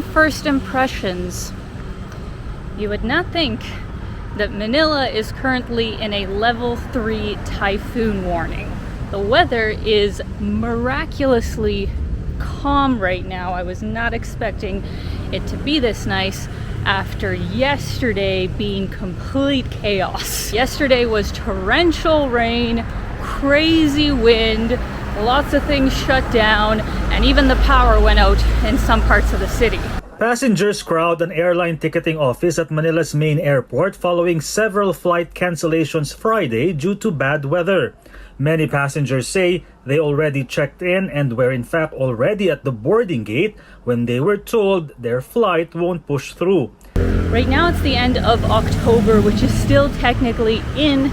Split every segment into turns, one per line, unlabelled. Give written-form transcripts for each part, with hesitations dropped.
on first impressions, you would not think that Manila is currently in a level 3 typhoon warning. The weather is miraculously calm right now. I was not expecting it to be this nice after yesterday being complete chaos. Yesterday was torrential rain, crazy wind, lots of things shut down, and even the power went out in some parts of the city.
Passengers crowd an airline ticketing office at Manila's main airport following several flight cancellations Friday due to bad weather. Many passengers say they already checked in and were in fact already at the boarding gate when they were told their flight won't push through.
Right now it's the end of October, which is still technically in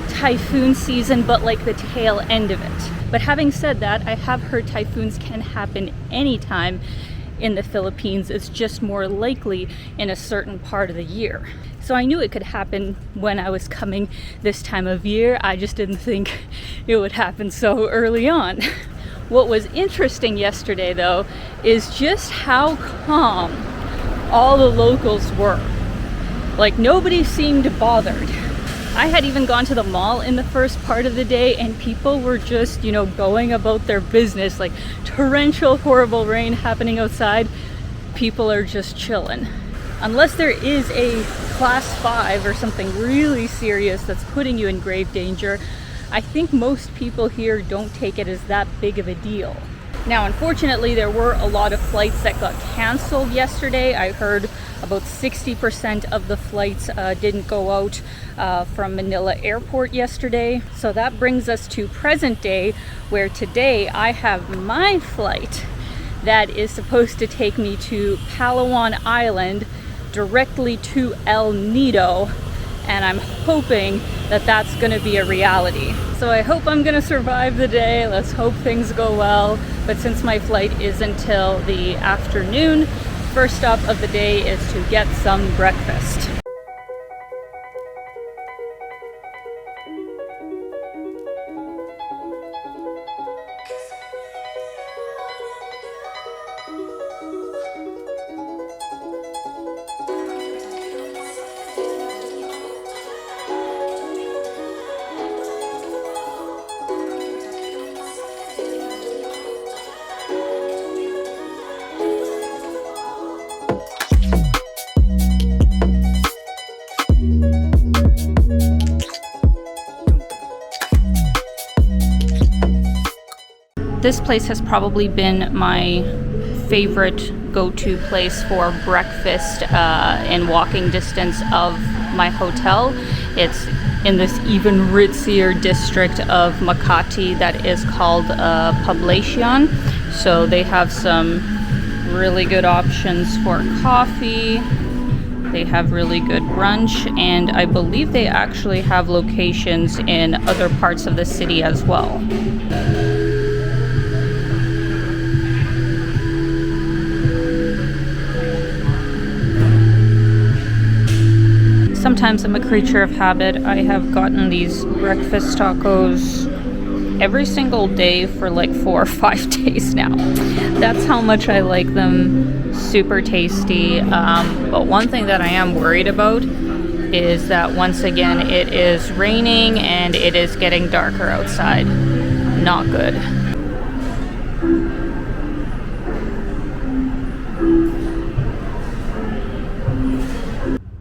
typhoon season, but like the tail end of it. But having said that, I have heard typhoons can happen anytime in the Philippines. It's just more likely in a certain part of the year. So I knew it could happen when I was coming this time of year. I just didn't think it would happen so early on. What was interesting yesterday though is just how calm all the locals were. Like nobody seemed bothered. I had even gone to the mall in the first part of the day and people were just, going about their business, like torrential, horrible rain happening outside. People are just chilling. Unless there is a class 5 or something really serious that's putting you in grave danger, I think most people here don't take it as that big of a deal. Now, unfortunately, there were a lot of flights that got canceled yesterday. I heard about 60% of the flights didn't go out from Manila Airport yesterday. So that brings us to present day, where today I have my flight that is supposed to take me to Palawan Island directly to El Nido, and I'm hoping that that's going to be a reality. So I hope I'm going to survive the day. Let's hope things go well. But since my flight is until the afternoon, first stop of the day is to get some breakfast. This place has probably been my favorite go-to place for breakfast in walking distance of my hotel. It's in this even ritzier district of Makati that is called Accommodation. So they have some really good options for coffee. They have really good brunch, and I believe they actually have locations in other parts of the city as well. Sometimes I'm a creature of habit. I have gotten these breakfast tacos every single day for like 4 or 5 days now. That's how much I like them. Super tasty. But one thing that I am worried about is that once again it is raining and it is getting darker outside. Not good.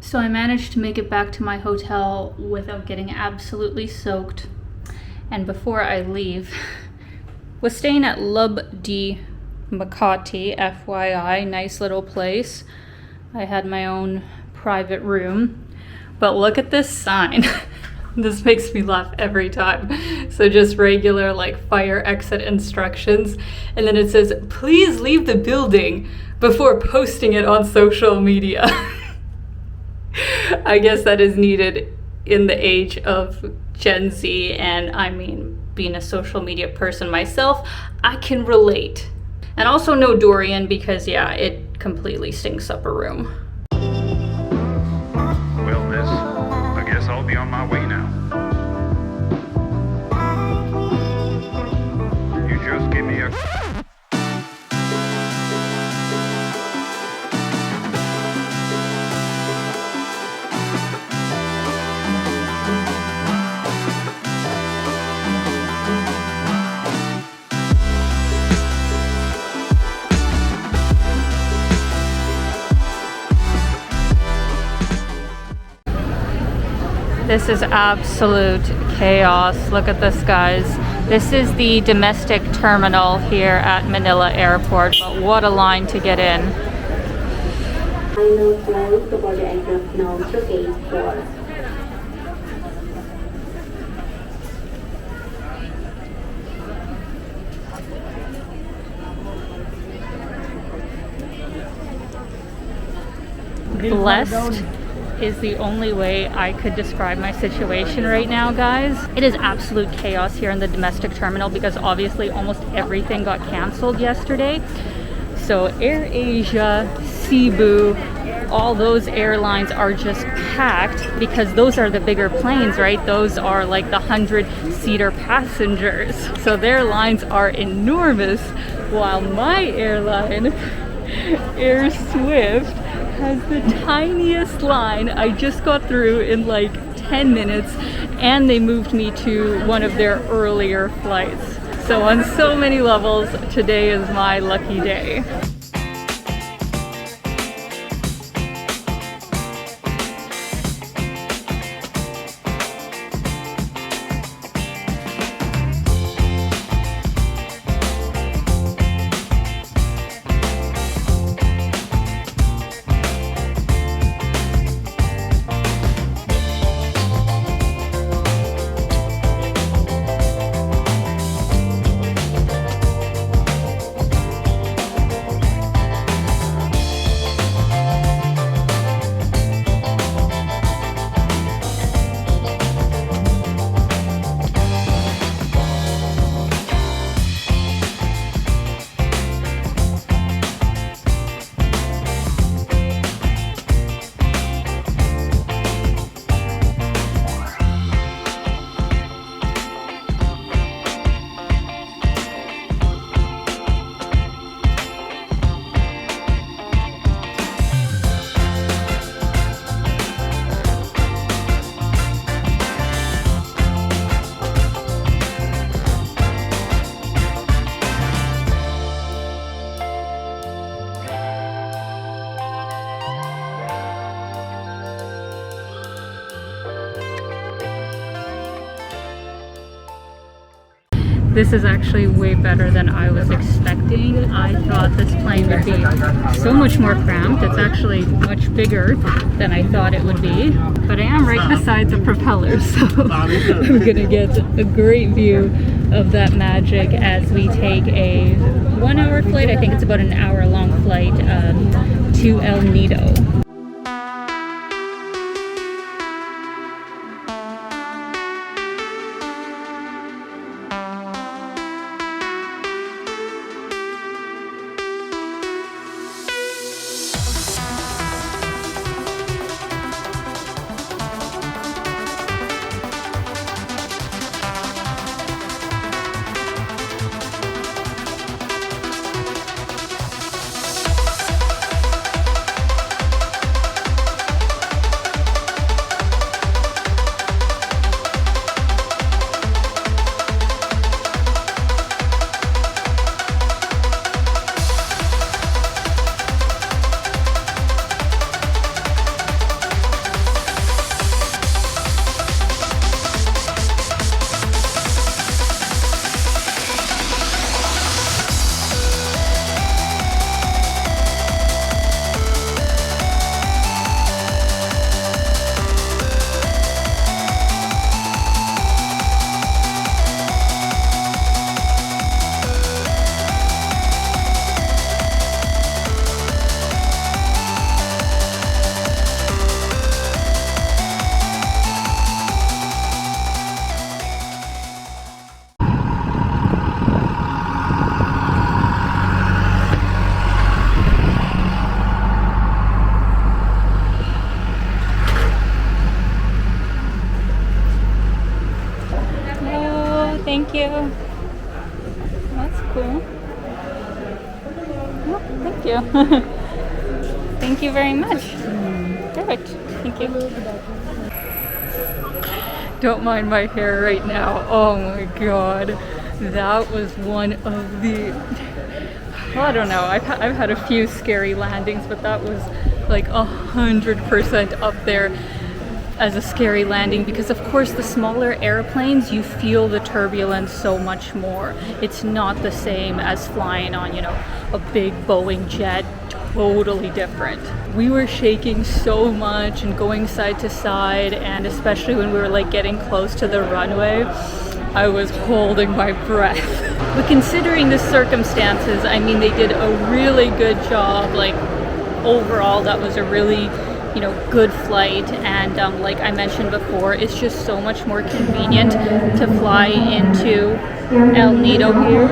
So I managed to make it back to my hotel without getting absolutely soaked. And before I leave, was staying at Lub de Makati, FYI, nice little place. I had my own private room. But look at this sign. This makes me laugh every time. So just regular like fire exit instructions. And then it says, please leave the building before posting it on social media. I guess that is needed in the age of Gen Z, and I mean, being a social media person myself, I can relate. And also no durian because yeah, it completely stinks up a room.
Well, miss, I guess I'll be on my way now. You just give me a...
This is absolute chaos. Look at this, guys. This is the domestic terminal here at Manila Airport, but what a line to get in.
Final flight to board aircraft now to gate 4.
Blessed is the only way I could describe my situation right now, guys. It is absolute chaos here in the domestic terminal because obviously almost everything got canceled yesterday. So AirAsia, Cebu, all those airlines are just packed because those are the bigger planes, right? Those are like the 100-seater passengers. So their lines are enormous, while my airline, Air Swift, has the tiniest line. I just got through in like 10 minutes and they moved me to one of their earlier flights. So on so many levels, today is my lucky day. This is actually way better than I was expecting. I thought this plane would be so much more cramped. It's actually much bigger than I thought it would be. But I am right beside the propeller, so I'm gonna get a great view of that magic as we take a 1-hour flight. I think it's about an hour-long flight to El Nido. Thank you. That's cool. Oh, thank you. Thank you very much. Perfect. Thank you. Don't mind my hair right now. Oh my god. That was one of the... Well, I don't know. I've had a few scary landings, but that was like 100% up there. as a scary landing because, of course, the smaller airplanes, you feel the turbulence so much more. It's not the same as flying on, you know, a big Boeing jet. Totally different. We were shaking so much and going side to side, and especially when we were like getting close to the runway, I was holding my breath. But considering the circumstances, I mean, they did a really good job. Like, overall, that was a really, you know, good flight. And like I mentioned before, it's just so much more convenient to fly into El Nido here.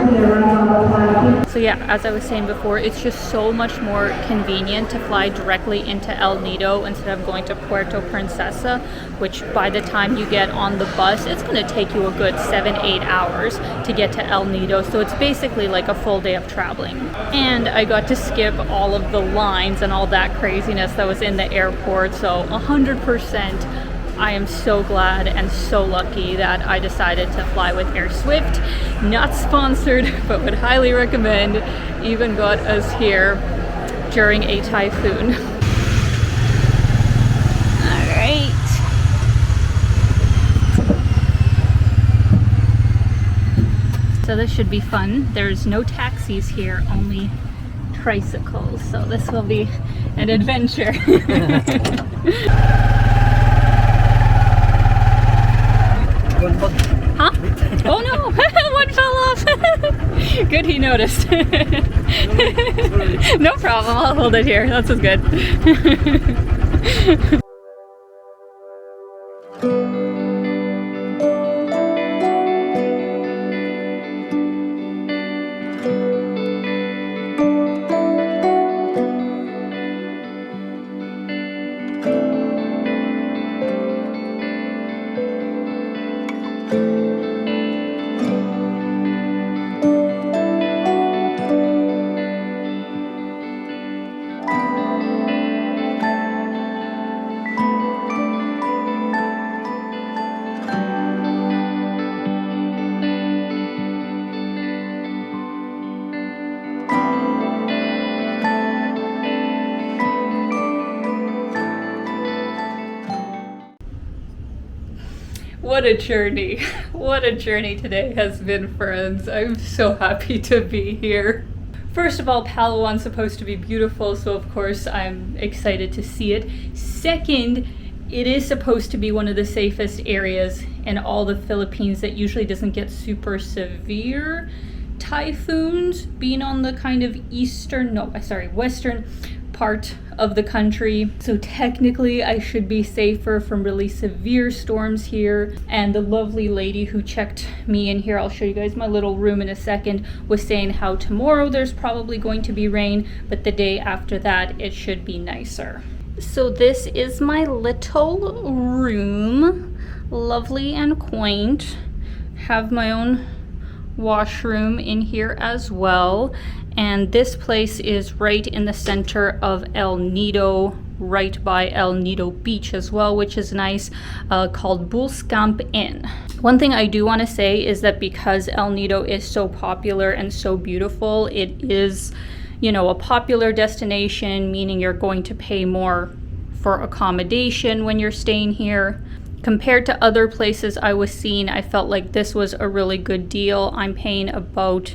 So yeah, as I was saying before, it's just so much more convenient to fly directly into El Nido instead of going to Puerto Princesa, which by the time you get on the bus, it's going to take you a good 7-8 hours to get to El Nido. So it's basically like a full day of traveling. And I got to skip all of the lines and all that craziness that was in the airport. So 100%. I am so glad and so lucky that I decided to fly with Air Swift. Not sponsored, but would highly recommend. Even got us here during a typhoon. Alright. So this should be fun. There's no taxis here, only tricycles. So this will be an adventure. Huh? Oh no! One fell off! Good he noticed. No problem, I'll hold it here. That's as good. What a journey. What a journey today has been, friends. I'm so happy to be here. First of all, Palawan's supposed to be beautiful, so of course I'm excited to see it. Second, it is supposed to be one of the safest areas in all the Philippines that usually doesn't get super severe typhoons, being on the kind of western part of the country. So technically I should be safer from really severe storms here. And the lovely lady who checked me in here, I'll show you guys my little room in a second, was saying how tomorrow there's probably going to be rain, but the day after that it should be nicer. So this is my little room. Lovely and quaint. Have my own washroom in here as well. And this place is right in the center of El Nido, right by El Nido Beach as well, which is nice, called Bulskamp Inn. One thing I do want to say is that because El Nido is so popular and so beautiful, it is, you know, a popular destination, meaning you're going to pay more for accommodation when you're staying here. Compared to other places I was seeing, I felt like this was a really good deal. I'm paying about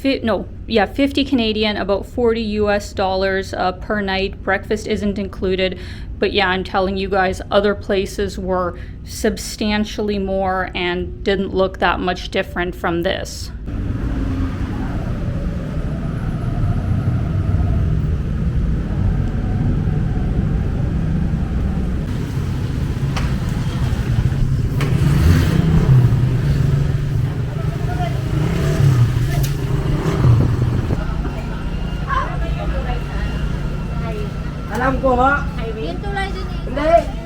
50 Canadian, about 40 US dollars per night. Breakfast isn't included, but yeah, I'm telling you guys, other places were substantially more and didn't look that much different from this.
Alam ko ha.
Yung tulay dun eh.
Hindi.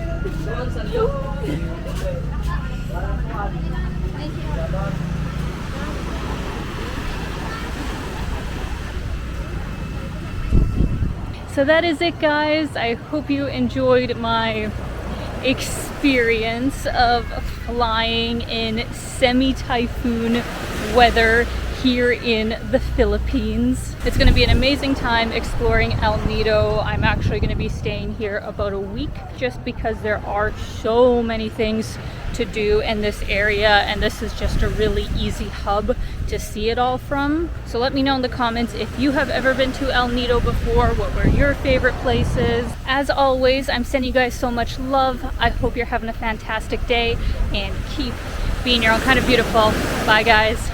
So that is it, guys. I hope you enjoyed my experience of flying in semi-typhoon weather here in the Philippines. It's going to be an amazing time exploring El Nido. I'm actually going to be staying here about a week just because there are so many things to do in this area, and this is just a really easy hub to see it all from. So let me know in the comments if you have ever been to El Nido before. What were your favorite places? As always, I'm sending you guys so much love. I hope you're having a fantastic day, and keep being your own kind of beautiful. Bye guys.